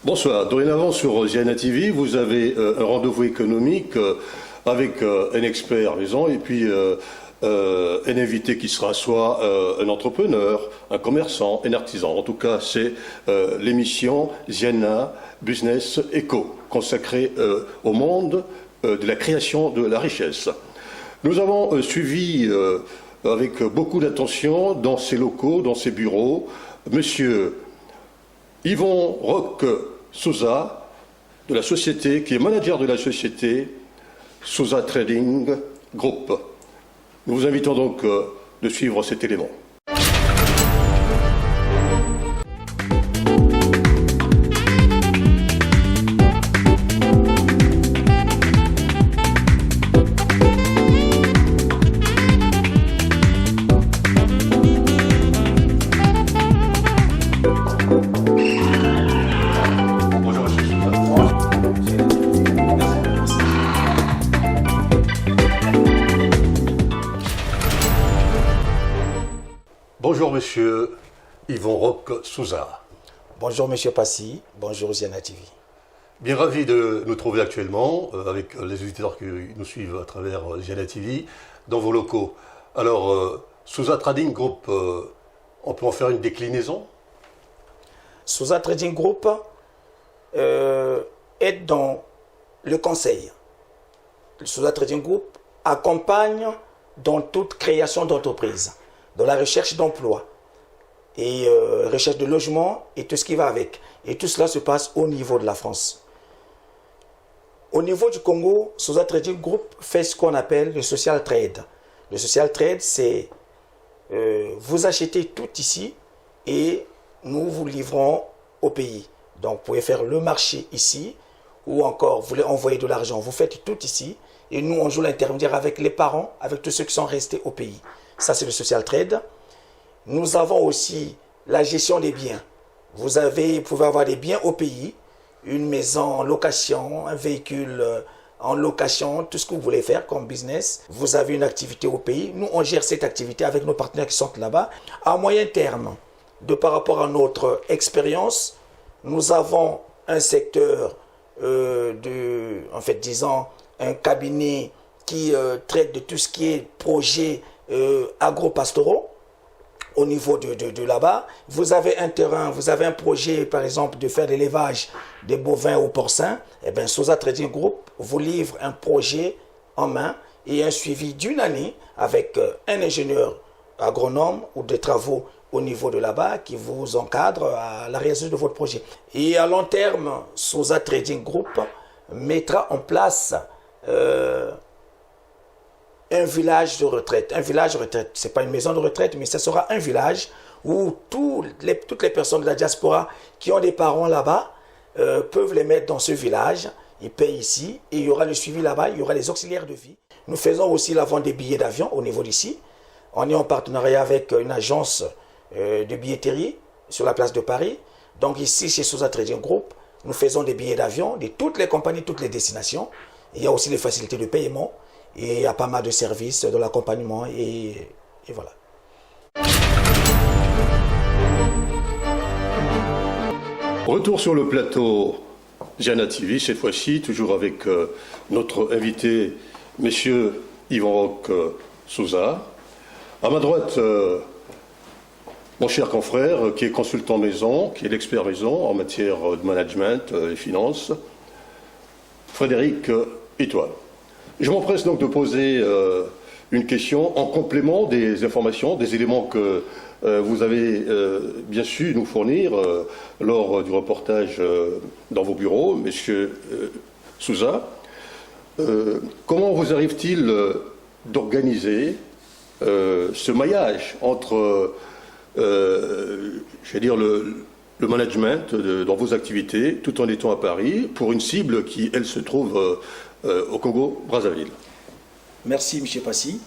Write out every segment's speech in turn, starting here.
Bonsoir. Dorénavant sur Ziana TV, vous avez un rendez-vous économique avec un expert maison et puis un invité qui sera soit un entrepreneur, un commerçant, un artisan. En tout cas, c'est l'émission Ziana Business Eco, consacrée au monde de la création de la richesse. Nous avons suivi avec beaucoup d'attention dans ces locaux, dans ces bureaux, Monsieur Yvon Roch Souza, de la société, qui est manager de la société Souza Trading Group. Nous vous invitons donc de suivre cet élément. Bonjour Monsieur Yvon Roch Souza. Bonjour Monsieur Passy, bonjour Ziana TV. Bien ravi de nous trouver actuellement avec les auditeurs qui nous suivent à travers Ziana TV dans vos locaux. Alors, Souza Trading Group, on peut en faire une déclinaison? Souza Trading Group est dans le conseil. Le Souza Trading Group accompagne dans toute création d'entreprise, dans la recherche d'emploi et recherche de logement et tout ce qui va avec. Et tout cela se passe au niveau de la France. Au niveau du Congo, Souza Trading Group fait ce qu'on appelle le social trade. Le social trade, c'est vous achetez tout ici et nous vous livrons au pays. Donc vous pouvez faire le marché ici ou encore vous voulez envoyer de l'argent. Vous faites tout ici et nous on joue l'intermédiaire avec les parents, avec tous ceux qui sont restés au pays. Ça, c'est le social trade. Nous avons aussi la gestion des biens. Vous pouvez avoir des biens au pays, une maison en location, un véhicule en location, tout ce que vous voulez faire comme business. Vous avez une activité au pays. Nous, on gère cette activité avec nos partenaires qui sont là-bas. À moyen terme, par rapport à notre expérience, nous avons un secteur disons, un cabinet qui traite de tout ce qui est projet agro-pastoraux au niveau de là-bas. Vous avez un terrain, vous avez un projet par exemple de faire de l'élevage des bovins ou porcins, et bien Souza Trading Group vous livre un projet en main et un suivi d'une année avec un ingénieur agronome ou des travaux au niveau de là-bas qui vous encadre à la réalisation de votre projet. Et à long terme, Souza Trading Group mettra en place un village de retraite. Un village de retraite, ce n'est pas une maison de retraite, mais ce sera un village où toutes les personnes de la diaspora qui ont des parents là-bas peuvent les mettre dans ce village. Ils payent ici et il y aura le suivi là-bas, il y aura les auxiliaires de vie. Nous faisons aussi la vente des billets d'avion au niveau d'ici. On est en partenariat avec une agence de billetterie sur la place de Paris. Donc ici, chez Souza Trading Group, nous faisons des billets d'avion de toutes les compagnies, toutes les destinations. Il y a aussi les facilités de paiement. Et il y a pas mal de services, de l'accompagnement et voilà. Retour sur le plateau Ziana TV, cette fois-ci, toujours avec notre invité, Monsieur Yvon Roch Souza. À ma droite, mon cher confrère, qui est consultant maison, qui est l'expert maison en matière de management et finances, Frédéric Etoile. Je m'empresse donc de poser une question en complément des informations, des éléments que vous avez bien su nous fournir lors du reportage dans vos bureaux, Monsieur Souza. Comment vous arrive-t-il d'organiser ce maillage entre, j'allais dire, le management dans vos activités, tout en étant à Paris, pour une cible qui, elle, se trouve au Congo-Brazzaville? Merci, M. Passy.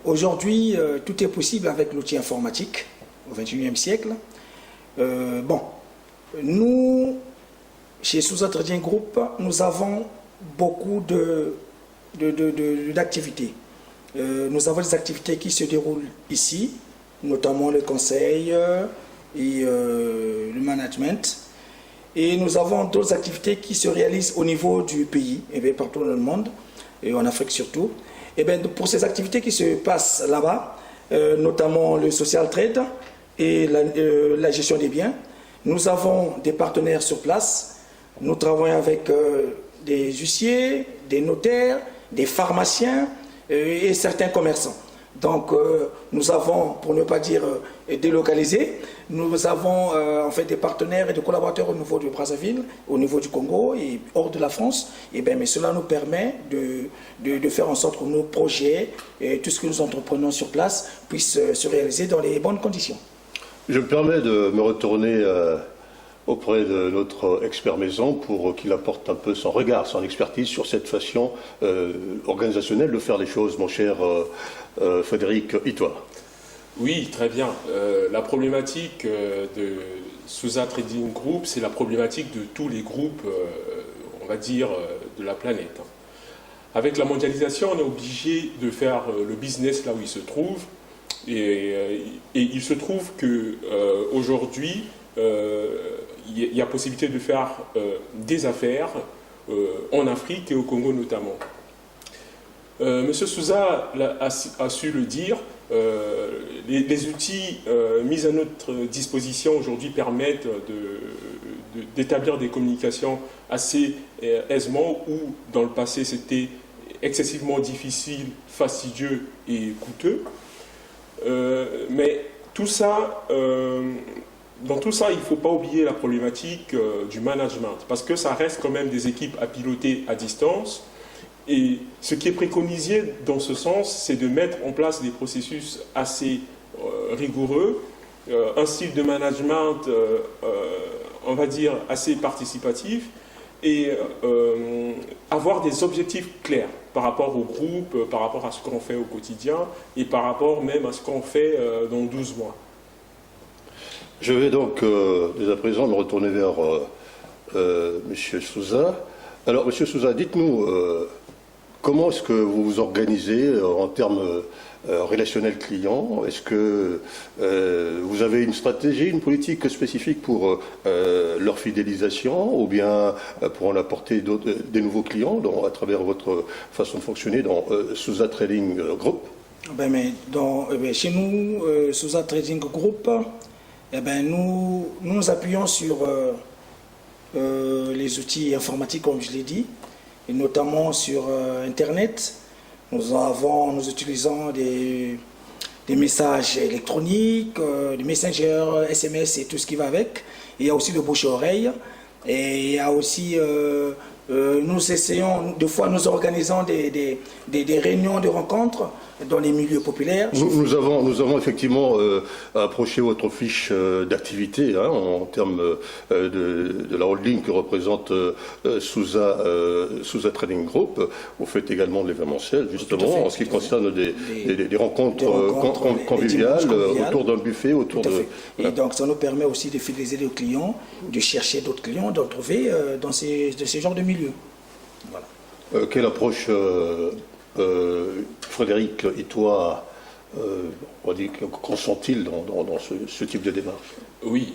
Aujourd'hui, tout est possible avec l'outil informatique au XXIe siècle. Nous, chez Souza Trading Group, nous avons beaucoup d'activités. Nous avons des activités qui se déroulent ici, notamment le conseil, et le management. Et nous avons d'autres activités qui se réalisent au niveau du pays, et bien partout dans le monde, et en Afrique surtout. Et bien pour ces activités qui se passent là-bas, notamment le social trade et la gestion des biens, nous avons des partenaires sur place. Nous travaillons avec des huissiers, des notaires, des pharmaciens et certains commerçants. Donc nous avons, pour ne pas dire délocalisé, nous avons en fait des partenaires et des collaborateurs au niveau du Brazzaville, au niveau du Congo et hors de la France. Et bien, mais cela nous permet de faire en sorte que nos projets et tout ce que nous entreprenons sur place puissent se réaliser dans les bonnes conditions. Je me permets de me retourner auprès de notre expert maison pour qu'il apporte un peu son regard, son expertise sur cette façon organisationnelle de faire les choses, mon cher Frédéric Itois. Oui, très bien. La problématique de Souza Trading Group, c'est la problématique de tous les groupes, on va dire, de la planète. Avec la mondialisation, on est obligé de faire le business là où il se trouve. Et il se trouve qu'aujourd'hui, il y a possibilité de faire des affaires en Afrique et au Congo notamment. Monsieur Souza a su le dire, les outils mis à notre disposition aujourd'hui permettent d'établir des communications assez aisément, où dans le passé c'était excessivement difficile, fastidieux et coûteux. Mais tout ça, dans tout ça, il ne faut pas oublier la problématique du management, parce que ça reste quand même des équipes à piloter à distance. Et ce qui est préconisé dans ce sens, c'est de mettre en place des processus assez rigoureux, un style de management, on va dire, assez participatif, et avoir des objectifs clairs par rapport au groupe, par rapport à ce qu'on fait au quotidien, et par rapport même à ce qu'on fait dans 12 mois. Je vais donc, dès à présent, me retourner vers M. Souza. Alors, M. Souza, dites-nous, comment est-ce que vous vous organisez en termes relationnels clients? Est-ce que vous avez une stratégie, une politique spécifique pour leur fidélisation, ou bien pour en apporter des nouveaux clients à travers votre façon de fonctionner dans Souza Trading Group? Chez nous, Souza Trading Group, nous nous appuyons sur les outils informatiques, comme je l'ai dit, et notamment sur Internet. Nous utilisons des messages électroniques, des messengers, SMS et tout ce qui va avec. Il y a aussi le bouche-oreille. Et il y a aussi, nous essayons, des fois nous organisons des réunions de rencontres dans les milieux populaires. Nous avons effectivement approché votre fiche d'activité en termes de la holding que représente Souza Trading Group. Vous faites également de l'événementiel, justement, en ce qui concerne des rencontres conviviales autour d'un buffet, Et donc ça nous permet aussi de fidéliser les clients, de chercher d'autres clients, de retrouver dans ces genres de milieux. Voilà. Quelle approche Frédéric Itois consent-il dans ce type de démarche? Oui,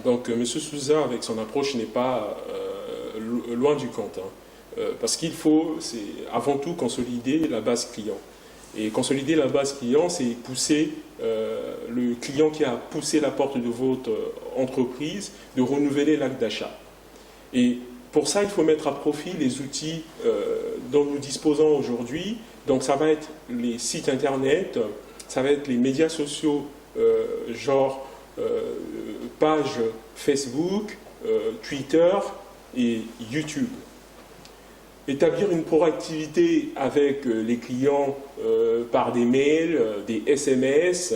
donc M. Souza, avec son approche, n'est pas loin du compte. Parce qu'il faut, c'est avant tout consolider la base client. Et consolider la base client, c'est pousser le client qui a poussé la porte de votre entreprise, de renouveler l'acte d'achat. Et pour ça, il faut mettre à profit les outils dont nous disposons aujourd'hui. Donc ça va être les sites internet, ça va être les médias sociaux, genre page Facebook, Twitter et YouTube. Établir une proactivité avec les clients par des mails, des SMS,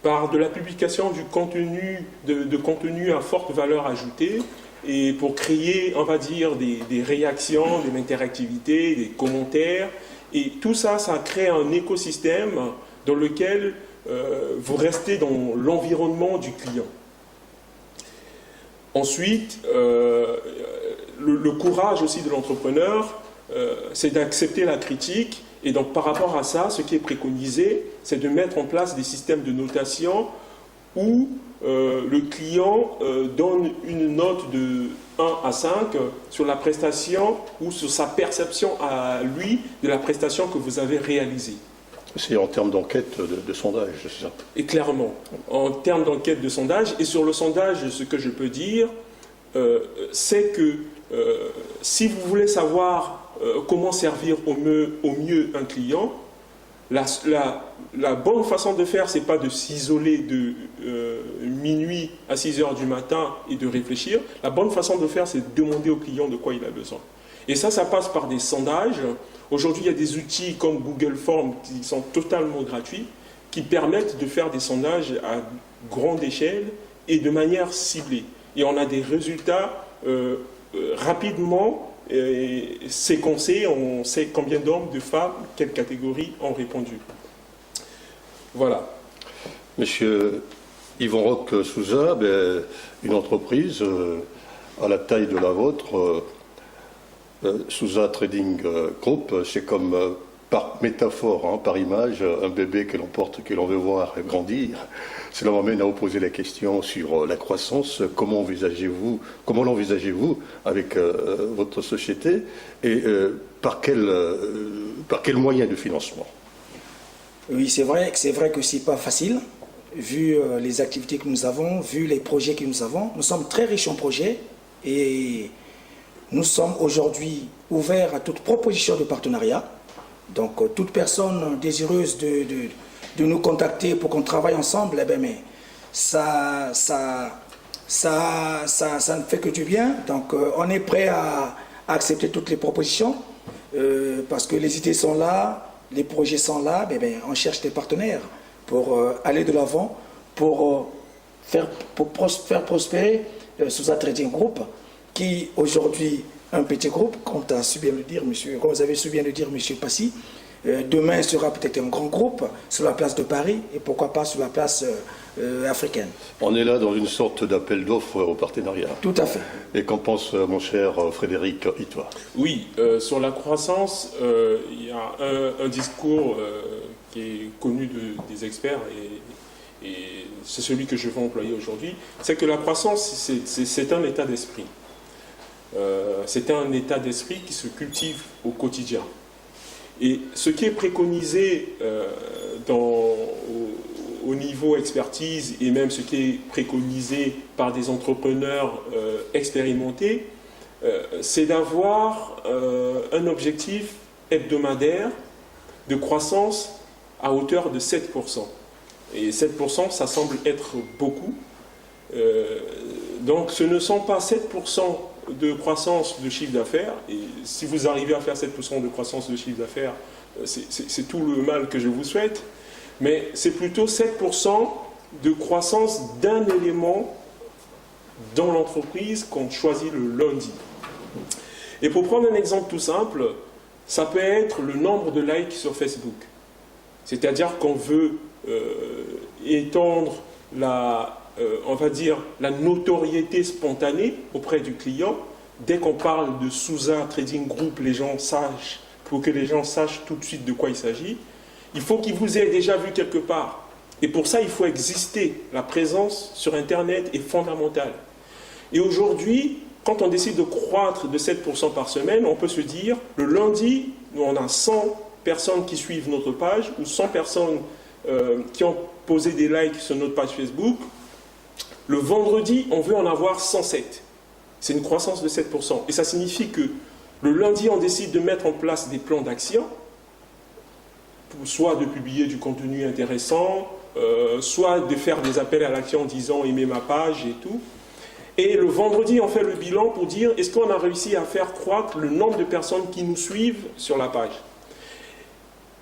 par de la publication du contenu, de contenu à forte valeur ajoutée, et pour créer, on va dire, des réactions, de l'interactivité, des commentaires. Et tout ça, ça crée un écosystème dans lequel vous restez dans l'environnement du client. Ensuite, le courage aussi de l'entrepreneur, c'est d'accepter la critique. Et donc, par rapport à ça, ce qui est préconisé, c'est de mettre en place des systèmes de notation où le client donne une note de 1 à 5 sur la prestation ou sur sa perception à lui de la prestation que vous avez réalisée. C'est en termes d'enquête de sondage, c'est ça? Et clairement, en termes d'enquête de sondage, et sur le sondage, ce que je peux dire, c'est que si vous voulez savoir comment servir au mieux un client, la bonne façon de faire, ce n'est pas de s'isoler de minuit à 6 heures du matin et de réfléchir. La bonne façon de faire, c'est de demander au client de quoi il a besoin. Et ça passe par des sondages. Aujourd'hui, il y a des outils comme Google Forms qui sont totalement gratuits, qui permettent de faire des sondages à grande échelle et de manière ciblée. Et on a des résultats rapidement séquencés, on sait combien d'hommes, de femmes, quelles catégories ont répondu. Voilà. Monsieur Yvon Roch Souza, une entreprise à la taille de la vôtre, Souza Trading Group, c'est comme par métaphore, hein, par image, un bébé que l'on porte, que l'on veut voir grandir. Cela m'amène à vous poser la question sur la croissance. Comment l'envisagez-vous avec votre société et par quel moyen de financement? Oui, c'est vrai que ce n'est pas facile, vu les activités que nous avons, vu les projets que nous avons. Nous sommes très riches en projets et nous sommes aujourd'hui ouverts à toute proposition de partenariat. Donc, toute personne désireuse de nous contacter pour qu'on travaille ensemble, eh bien, mais ça ne fait que du bien. Donc, on est prêt à accepter toutes les propositions parce que les idées sont là, les projets sont là. Eh bien, on cherche des partenaires pour aller de l'avant, pour faire prospérer Souza Trading Group, qui aujourd'hui un petit groupe, comme vous avez su bien le dire, monsieur Passy. Demain sera peut-être un grand groupe sur la place de Paris et pourquoi pas sur la place africaine. On est là dans une sorte d'appel d'offres au partenariat. Tout à fait. Et qu'en pense mon cher Frédéric Itois? Oui, sur la croissance, il y a un discours qui est connu des experts et c'est celui que je vais employer aujourd'hui. C'est que la croissance, c'est un état d'esprit. C'est un état d'esprit qui se cultive au quotidien. Et ce qui est préconisé au niveau expertise et même ce qui est préconisé par des entrepreneurs expérimentés, c'est d'avoir un objectif hebdomadaire de croissance à hauteur de 7%. Et 7%, ça semble être beaucoup. Donc ce ne sont pas 7% de croissance de chiffre d'affaires, et si vous arrivez à faire 7% de croissance de chiffre d'affaires, c'est tout le mal que je vous souhaite, mais c'est plutôt 7% de croissance d'un élément dans l'entreprise qu'on choisit le lundi. Et pour prendre un exemple tout simple, ça peut être le nombre de likes sur Facebook. C'est-à-dire qu'on veut étendre on va dire, la notoriété spontanée auprès du client. Dès qu'on parle de Souza Trading Group, les gens sachent, pour que les gens sachent tout de suite de quoi il s'agit, il faut qu'ils vous aient déjà vu quelque part. Et pour ça, il faut exister. La présence sur Internet est fondamentale. Et aujourd'hui, quand on décide de croître de 7% par semaine, on peut se dire, le lundi, nous on a 100 personnes qui suivent notre page, ou 100 personnes qui ont posé des likes sur notre page Facebook. Le vendredi, on veut en avoir 107. C'est une croissance de 7%. Et ça signifie que le lundi, on décide de mettre en place des plans d'action, soit de publier du contenu intéressant, soit de faire des appels à l'action en disant « aimez ma page » et tout. Et le vendredi, on fait le bilan pour dire est-ce qu'on a réussi à faire croître le nombre de personnes qui nous suivent sur la page.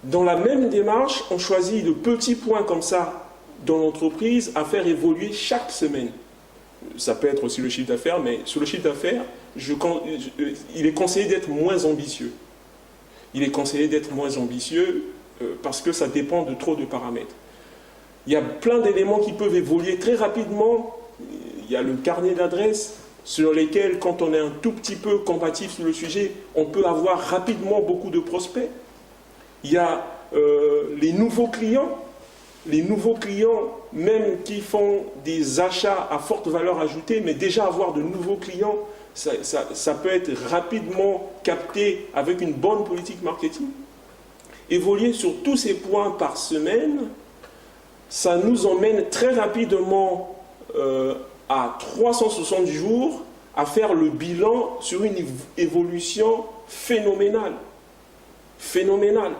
Dans la même démarche, on choisit de petits points comme ça dans l'entreprise à faire évoluer chaque semaine. Ça peut être aussi le chiffre d'affaires, mais sur le chiffre d'affaires, il est conseillé d'être moins ambitieux. Il est conseillé d'être moins ambitieux parce que ça dépend de trop de paramètres. Il y a plein d'éléments qui peuvent évoluer très rapidement. Il y a le carnet d'adresses sur lesquels, quand on est un tout petit peu combatif sur le sujet, on peut avoir rapidement beaucoup de prospects. Il y a les nouveaux clients. les nouveaux clients, même qui font des achats à forte valeur ajoutée, mais déjà avoir de nouveaux clients, ça peut être rapidement capté avec une bonne politique marketing. Évoluer sur tous ces points par semaine, ça nous emmène très rapidement à 360 jours à faire le bilan sur une évolution phénoménale. Phénoménale.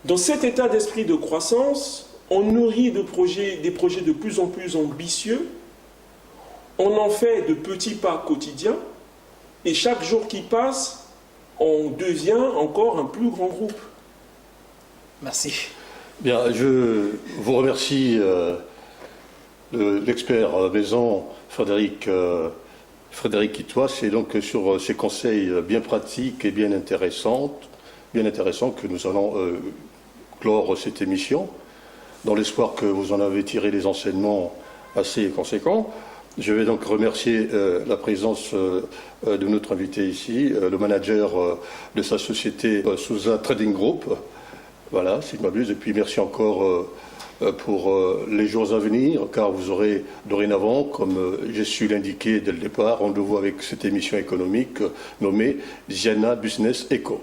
Dans cet état d'esprit de croissance, on nourrit des projets de plus en plus ambitieux, on en fait de petits pas quotidiens, et chaque jour qui passe, on devient encore un plus grand groupe. Merci. Bien, je vous remercie, l'expert maison Frédéric Quitois, c'est donc sur ces conseils bien pratiques et bien intéressants que nous allons clore cette émission, dans l'espoir que vous en avez tiré des enseignements assez conséquents. Je vais donc remercier la présence de notre invité ici, le manager de sa société Souza Trading Group. Voilà, si je ne m'abuse. Et puis merci encore pour les jours à venir, car vous aurez dorénavant, comme j'ai su l'indiquer dès le départ, rendez-vous avec cette émission économique nommée Ziana Business Eco.